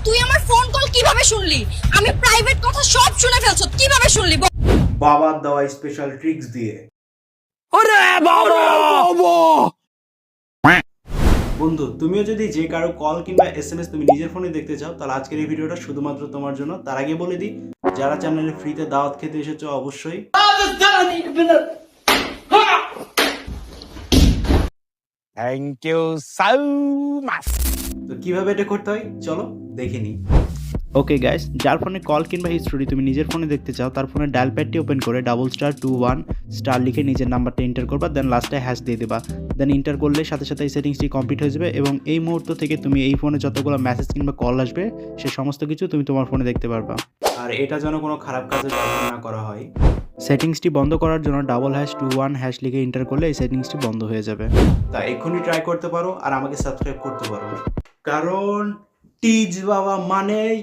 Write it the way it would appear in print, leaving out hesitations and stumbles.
তুই আমার phone call কিভাবে শুনলি? আমি প্রাইভেট কথা সব শুনে ফেলছো, কিভাবে শুনলি? বাবার দেওয়া স্পেশাল ট্রিক্স দিয়ে। বন্ধু, তুমিও যদি যে কারো কল কিংবা এসএমএস তুমি নিজের ফোনে দেখতে চাও, তাহলে আজকের এই ভিডিওটা শুধুমাত্র তোমার জন্য। তার আগে বলে দিই, যারা চ্যানেলে ফ্রিতে দাওয়াত খেতে এসেছো অবশ্যই থ্যাংক ইউ সো মাচ। তো কিভাবে এটা করতে হয় চলো দেখে নিই। ওকে গাইস, যার ফোনে কল কিংবা হিস্টোরি তুমি নিজের ফোনে দেখতে চাও, তার ফোনে ডায়াল প্যাডটি ওপেন করে *21* লিখে নিজের নাম্বারটা এন্টার করবা, দেন লাস্টে হ্যাশ দিয়ে দেবা। দেন এন্টার করলে সাথে সাথে এই সেটিংসটি কমপ্লিট হয়ে যাবে এবং এই মুহূর্ত থেকে তুমি এই ফোনে যতগুলো মেসেজ কিংবা কল আসবে সে সমস্ত কিছু তুমি তোমার ফোনে দেখতে পারবা। আর এটা যেন কোনো খারাপ কাজে ব্যবহার না করা হয়। সেটিংসটি বন্ধ করার জন্য *21# লিখে এন্টার করলে এই সেটিংসটি বন্ধ হয়ে যাবে। তা এক্ষুনি ট্রাই করতে পারো আর আমাকে সাবস্ক্রাইব করতে পারো, কারণ টিজ বাবা মানেই